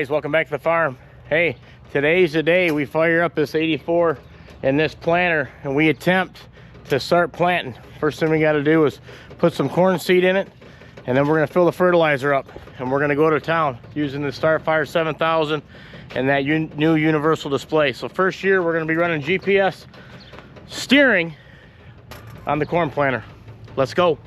guys, welcome back to the farm. Hey, today's the day we fire up this 84 and this planter and we attempt to start planting. First thing we got to do is put some corn seed in it, and then we're going to fill the fertilizer up and we're going to go to town using the Starfire 7000 and that new universal display. So first year we're going to be running GPS steering on the corn planter. Let's go.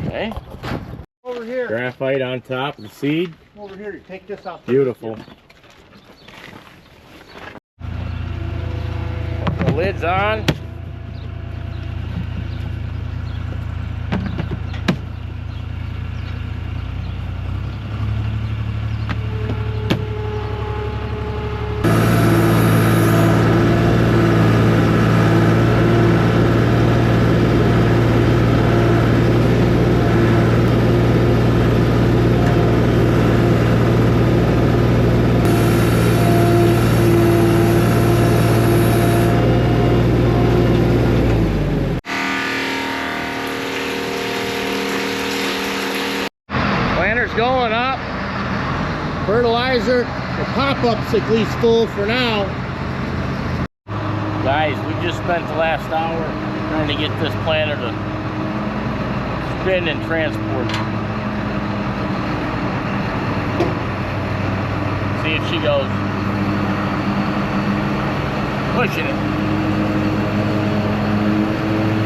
Okay. Over here. Graphite on top of the seed. Over here. You take this out. Beautiful. The lid's on. Planter's going up. Fertilizer, the pop-up's at least full for now. Guys, we just spent the last hour trying to get this planter to spin and transport. See if she goes. Pushing it.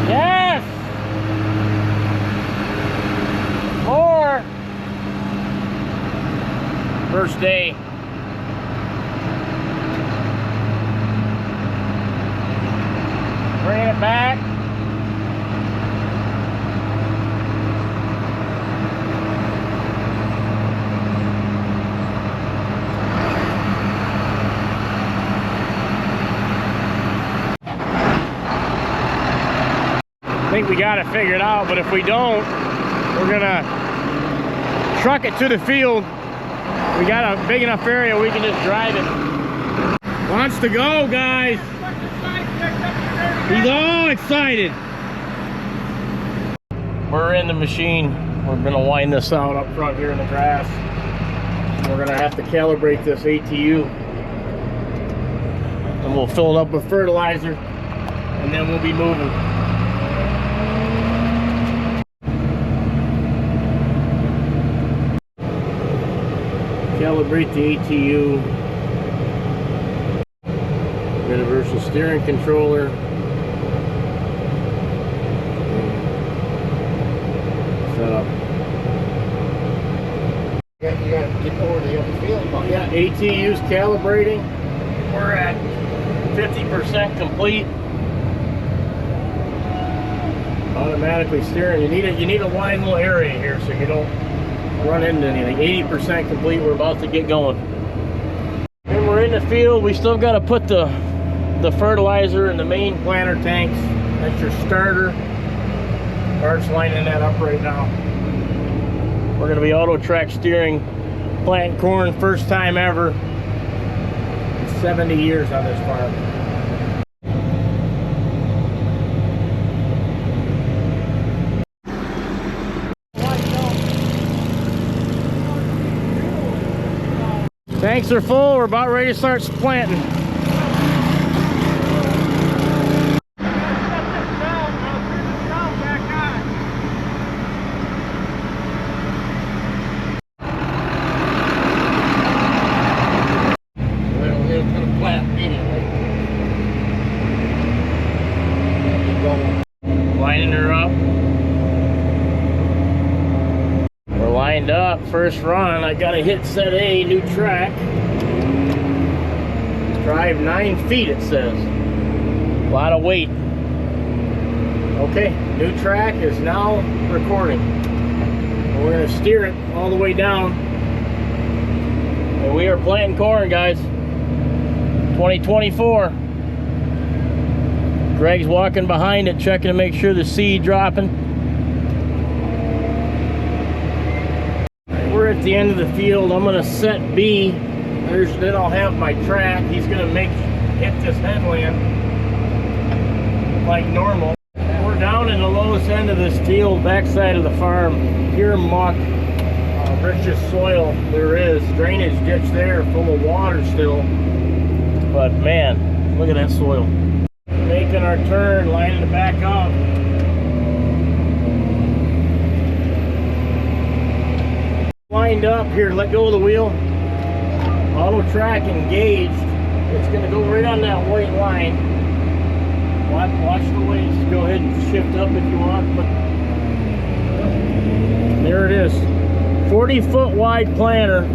Yes! More! First day. Bringing it back. I think we got it figured out, but if we don't, we're gonna truck it to the field. We got a big enough area we can just drive it. Wants to go, guys. He's all excited. We're in the machine. We're gonna wind this out up front here in the grass. We're gonna have to calibrate this ATU. And we'll fill it up with fertilizer, and then we'll be moving. Calibrate the ATU, universal steering controller, set up. You got to get over the other field. Yeah, ATU's calibrating. We're at 50% complete. Automatically steering. You need a wide little area here so you don't run into anything. 80% complete. We're about to get going. And we're in the field. We still got to put the fertilizer in the main planter tanks. That's your starter. Bart's lining that up right now. We're going to be auto track steering, planting corn, first time ever in 70 years on this farm. Tanks are full. We're about ready to start planting. Lining her up. We're lined up. First run, I gotta hit set A, new track. Drive 9 feet, it says. A lot of weight. Okay, new track is now recording. We're gonna steer it all the way down. And we are planting corn, guys. 2024. Greg's walking behind it, checking to make sure the seed dropping. at the end of the field. I'm gonna set B. Then I'll have my track. He's gonna hit this headland like normal. We're down in the lowest end of this field, backside of the farm. Pure muck, richest soil there is. Drainage ditch there, full of water still. But man, look at that soil. Making our turn, lining it back up. Lined up here, let go of the wheel. Auto track engaged. It's going to go right on that white line. Watch the waves. Go ahead and shift up if you want. But there it is. 40-foot wide planter.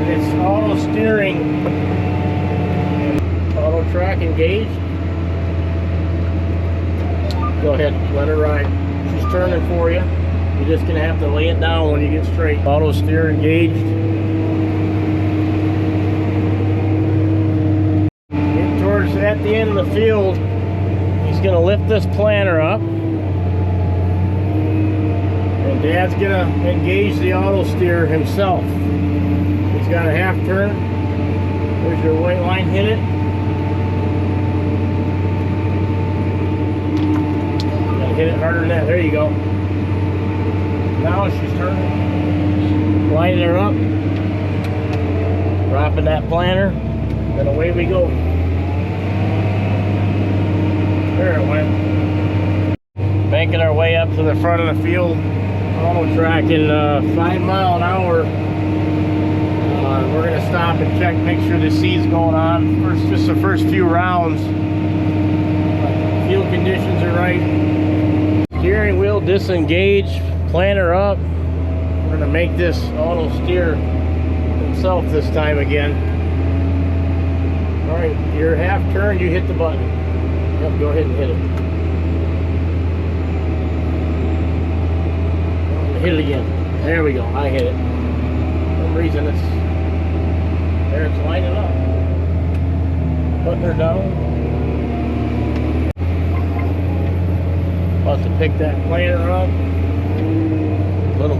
And it's auto steering. Auto track engaged. Go ahead, let her ride. She's turning for you. You're just going to have to lay it down when you get straight. Auto steer engaged. Get towards at the end of the field. He's going to lift this planter up. And Dad's going to engage the auto steer himself. He's got a half turn. There's your white line, hit it. You gotta hit it harder than that. There you go. Now she's turning, lining her up, dropping that planter, and away we go. There it went. Making our way up to the front of the field, auto tracking 5 mile an hour. We're going to stop and check, make sure the seed's going on. Just the first few rounds. Field conditions are right. Steering wheel disengaged. Planter up. We're going to make this auto steer himself this time again. All right, you're half turn, you hit the button. Yep, go ahead and hit it. Hit it again. There we go, I hit it. For some reason it's lining up. Putting her down. About to pick that planter up. Little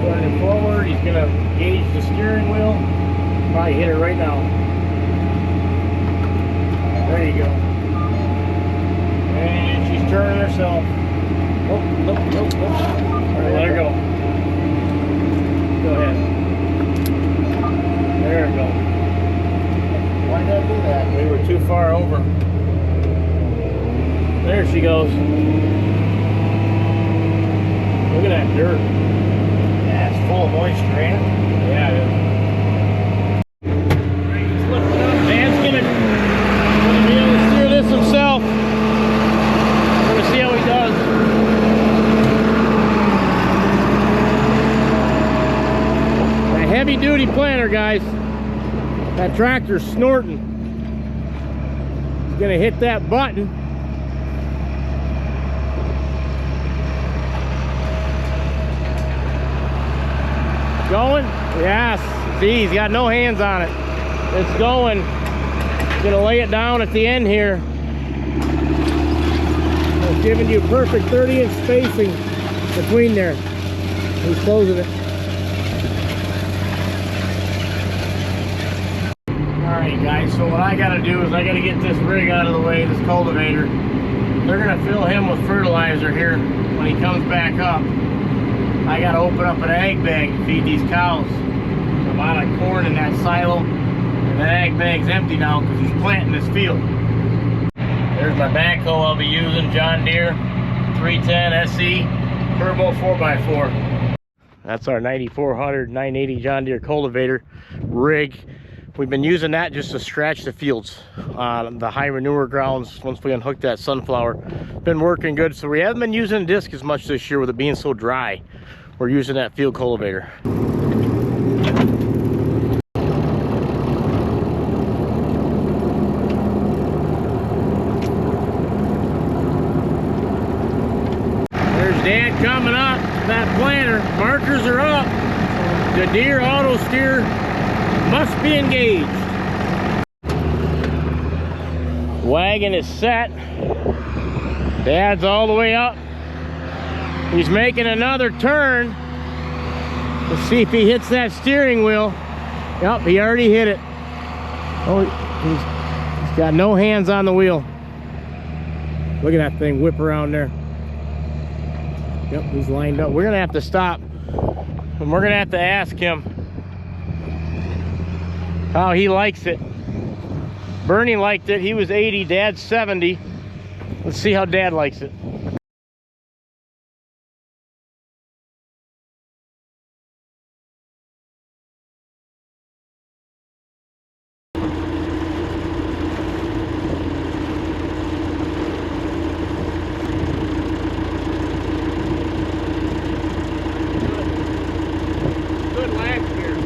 running forward, he's gonna gauge the steering wheel. Probably hit it right now. There you go. And she's turning herself. Oh, nope. All right, let her go. Go ahead. There we go. Why did I do that? We were too far over. There she goes. Look at that dirt. Yeah, it's full of moisture, ain't it? Yeah, it is. He's lifting up. Dan's gonna be able to steer this himself. We're gonna see how he does. A heavy duty planter, guys. That tractor's snorting. He's gonna hit that button. Going? Yes. See, he's got no hands on it. It's going. He's gonna lay it down at the end here. It's giving you perfect 30-inch spacing between there. He's closing it. Alright guys, so what I gotta do is I gotta get this rig out of the way, this cultivator. They're gonna fill him with fertilizer here when he comes back up. I gotta open up an ag bag to feed these cows. There's a lot of corn in that silo, and that ag bag's empty now because he's planting this field. There's my backhoe I'll be using, John Deere 310 SE Turbo 4x4. That's our 9400 980 John Deere cultivator rig. We've been using that just to scratch the fields on the high manure grounds once we unhooked that sunflower. Been working good, so we haven't been using disc as much this year with it being so dry. We're using that field cultivator. There's Dad coming up, that planter. Markers are up. The Deere auto steer must be engaged. Wagon is set. Dad's all the way up. He's making another turn. Let's see if he hits that steering wheel. Yep, he already hit it. Oh, he's got no hands on the wheel. Look at that thing whip around there. Yep, he's lined up. We're gonna have to stop, and we're gonna have to ask him how he likes it. Bernie liked it. He was 80, Dad's 70. Let's see how Dad likes it. Good last year.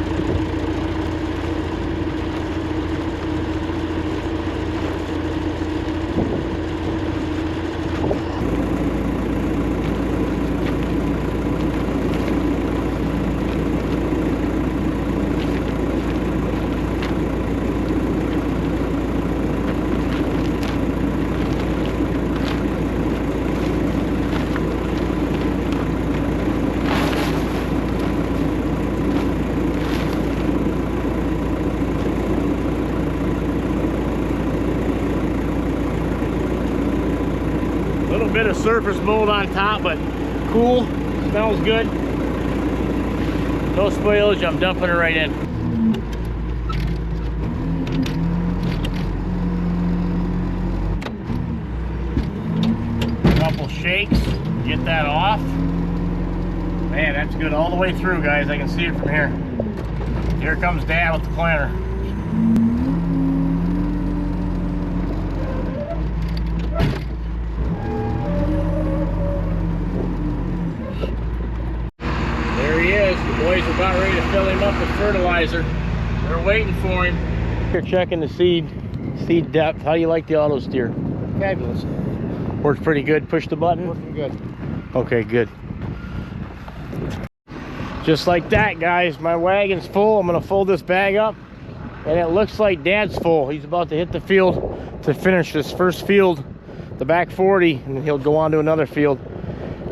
Bit of surface mold on top, but cool, smells good. No spoilage, I'm dumping it right in. Couple shakes, get that off. Man, that's good all the way through, guys. I can see it from here. Here comes Dad with the planter. The boys are about ready to fill him up with fertilizer. They're waiting for him. You're checking the seed depth. How do you like the auto steer? Fabulous. Works pretty good. Push the button. Working good. Okay, good. Just like that, guys. My wagon's full. I'm gonna fold this bag up, and it looks like Dad's full. He's about to hit the field to finish this first field, the back 40, and he'll go on to another field.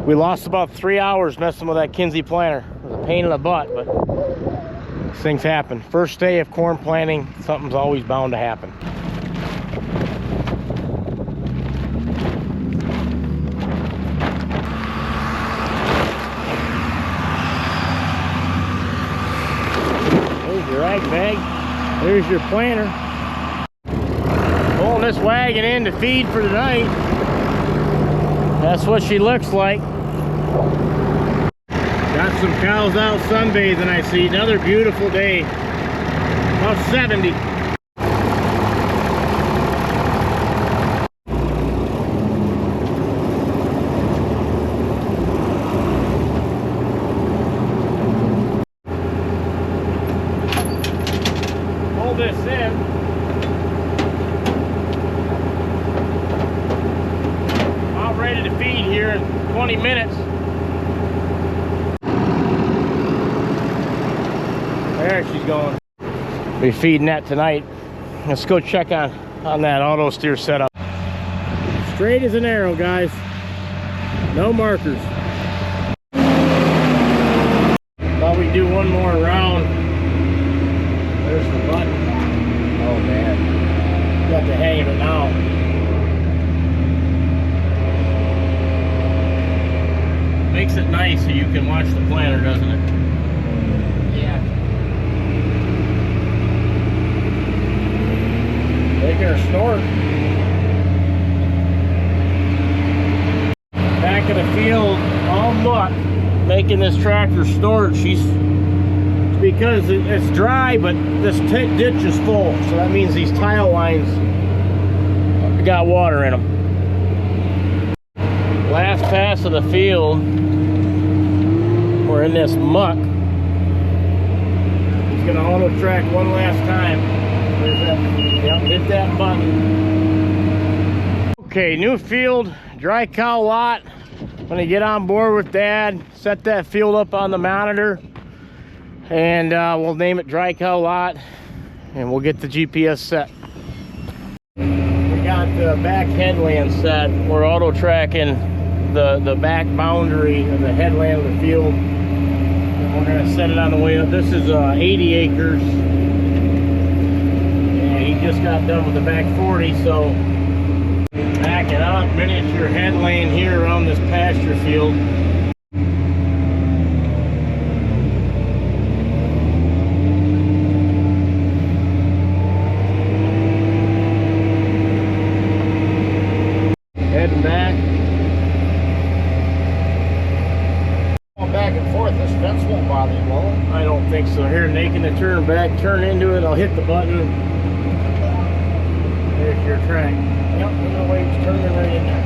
We lost about 3 hours messing with that Kinsey planter. It was a pain in the butt, but these things happen. First day of corn planting, something's always bound to happen. There's your ag bag. There's your planter. Pulling this wagon in to feed for tonight. That's what she looks like. Got some cows out sunbathing, I see. Another beautiful day. About 70. Pull this in. About ready to feed here in 20 minutes. There she's going. Be feeding that tonight. Let's go check on that auto steer setup. Straight as an arrow, guys. No markers. Thought we'd do one more round. There's the button. Oh man. Got the hang of it now. Makes it nice so you can watch the planter, doesn't it? Making her snort. Back of the field, all muck, making this tractor snort. It's because it's dry, but this ditch is full, so that means these tile lines got water in them. Last pass of the field, we're in this muck. He's gonna auto track one last time. There's that. Yep, hit that button. Okay, new field, dry cow lot. When I get on board with Dad, set that field up on the monitor, and we'll name it Dry Cow Lot, and we'll get the GPS set. We got got the back headland set. We're auto tracking the back boundary of the headland of the field. And we're gonna set it on the way up. This is 80 acres. And he just got done with the back 40, so backing up, miniature headland here around this pasture field. Heading back. Going back and forth, this fence won't bother you, will it? I don't think so. Here, making the turn back, turn into it, I'll hit the button. There's your track. Yep, no way it's turning right in there.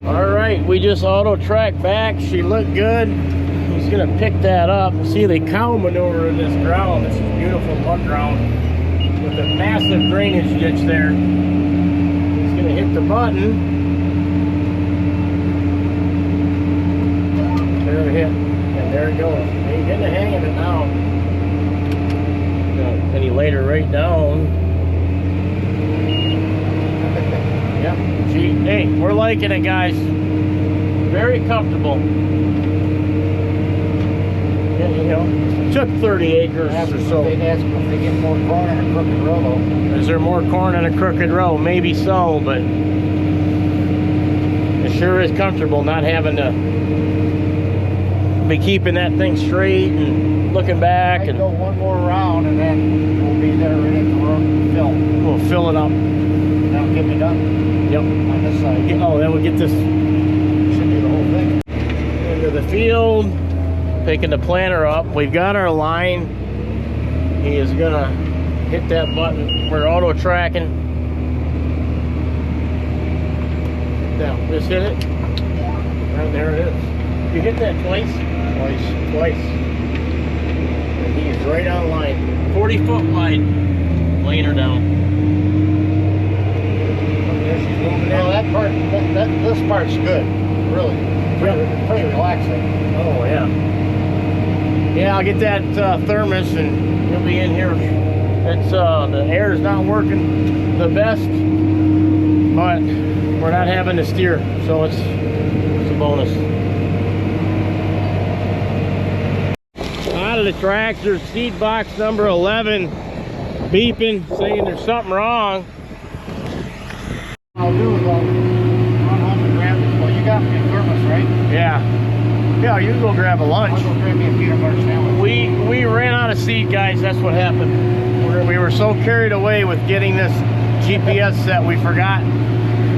Alright, we just auto track back. She looked good. He's gonna pick that up. See the cow manure in this ground. This is beautiful mud ground with a massive drainage ditch there. He's gonna hit the button. There it hit, and there it goes. He's getting the hang of it now. And he laid her right down. Yep. Gee, hey, we're liking it, guys. Very comfortable. Yeah, you know, took 30 acres or so. They'd ask them if they get more corn in a crooked row, though. Is there more corn in a crooked row? Maybe so, but it sure is comfortable not having to be keeping that thing straight and looking back. I'd And go one more round, and then we'll be there ready to fill. we'll fill it up. That'll get me done Yep. on this side. Oh, then we'll get this Should do the whole thing. into the field, picking the planter up. We've got our line. He is gonna hit that button. We're auto tracking. Now, just hit it. Right there it is. You hit that twice? Twice. And he's right on line. 40 foot wide. Laying her down. There she's moving Well, in. that part, this part's good, really. Pretty relaxing. Oh, yeah. Yeah, I'll get that thermos and you'll be in here. It's the air is not working the best, but we're not having to steer, so it's a bonus. Out of the tractor, seed box number 11 beeping, saying there's something wrong. I'll do is I'll run home and grab it. Well, you got me a thermos, right? Yeah, you can go grab a lunch. I'll go grab me a peanut butter sandwich. We ran out of seed, guys. That's what happened. We were so carried away with getting this GPS set, we forgot.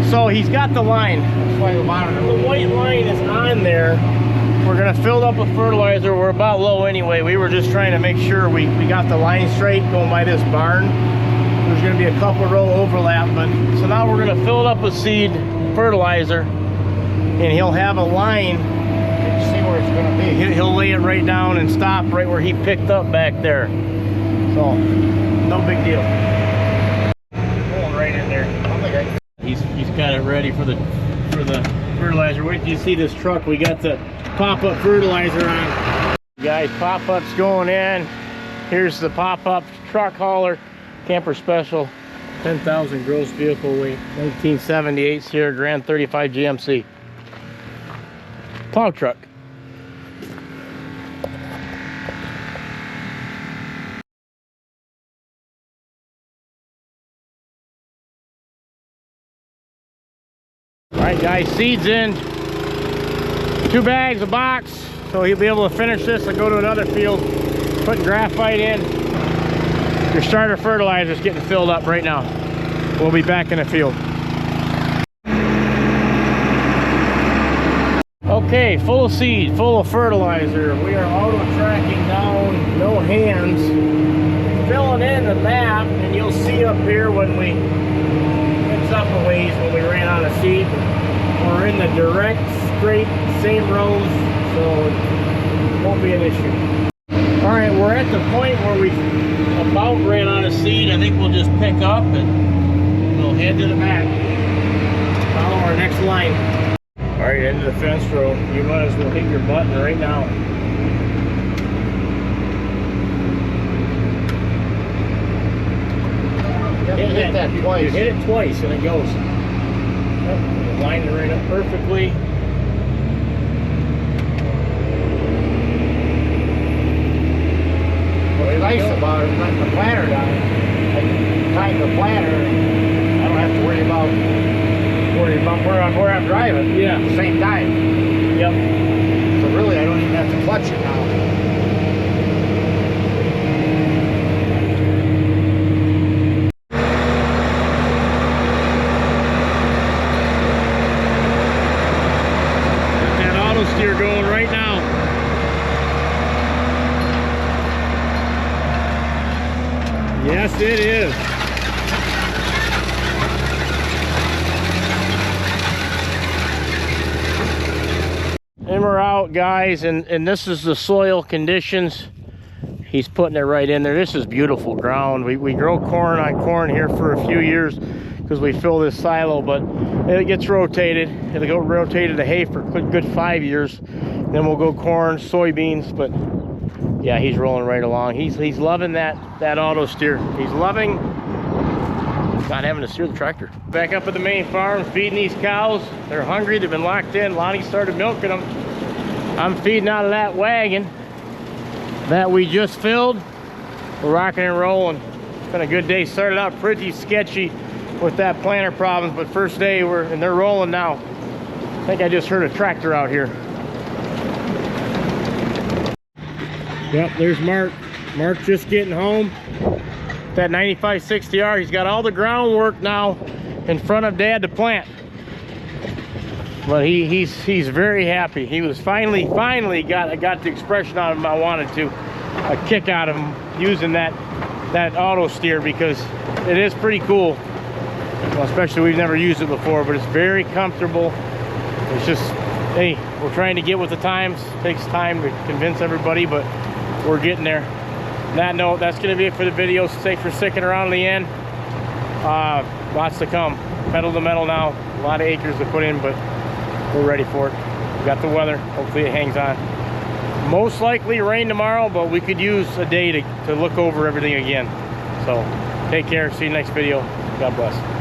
So he's got the line. That's why the monitor. The white line is on there. We're gonna fill up with fertilizer. We're about low anyway. We were just trying to make sure we got the line straight going by this barn. There's gonna be a couple row overlap, but so now we're gonna fill it up with seed, fertilizer, and he'll have a line. See where it's gonna be. He'll lay it right down and stop right where he picked up back there. So, no big deal. Going right in there. He's got it ready for the fertilizer. Wait till you see this truck. We got the pop-up fertilizer on. Guys, pop-up's going in. Here's the pop-up truck hauler, camper special, 10,000 gross vehicle weight, 1978 Sierra Grand 35 GMC. Plow truck. Alright guys, seeds in. 2 bags, a box. So he'll be able to finish this and go to another field. Putting graphite in. Your starter fertilizer is getting filled up right now. We'll be back in the field. Okay, full of seed, full of fertilizer. We are auto tracking down, no hands. Filling in the map, and you'll see up here when we mix up a ways when we ran out of seed. We're in the direct, straight, same rows, so it won't be an issue. All right, we're at the point where we about ran out of seed. I think we'll just pick up and we'll head to the back. Follow our next line. Right into the fence row. You might as well hit your button right now. Hit that twice. You hit it twice and it goes. Yep, line it right up perfectly. What's nice about it, letting the planter down, I can time the planter, I don't have to worry about where I'm driving. Yeah. At the same time. Yep. So really, I don't even have to clutch it now. Got that auto steer going right now. Yes, it is. And we're out, guys, and this is the soil conditions. He's putting it right in there. This is beautiful ground. We grow corn on corn here for a few years because we fill this silo, but it gets rotated. It'll go rotated to hay for a good 5 years. Then we'll go corn, soybeans, but yeah, he's rolling right along. He's loving that auto steer. He's loving not having to steer the tractor. Back up at the main farm, feeding these cows. They're hungry, they've been locked in. Lonnie started milking them. I'm feeding out of that wagon that we just filled. We're rocking and rolling. It's been a good day. Started out pretty sketchy with that planter problems, but first day and they're rolling now. I think I just heard a tractor out here. Yep, there's Mark. Mark just getting home. That 9560R, he's got all the groundwork now in front of Dad to plant. But he's very happy. He was finally got the expression out of him I wanted to. A kick out of him using that auto steer, because it is pretty cool. Well, especially we've never used it before, but it's very comfortable. It's just, hey, we're trying to get with the times. It takes time to convince everybody, but we're getting there. On that note, that's going to be it for the video. Thanks for sticking around to the end. Lots to come. Pedal to metal now. A lot of acres to put in, but we're ready for it. We got the weather. Hopefully it hangs on. Most likely rain tomorrow, but we could use a day to look over everything again. So take care. See you next video. God bless.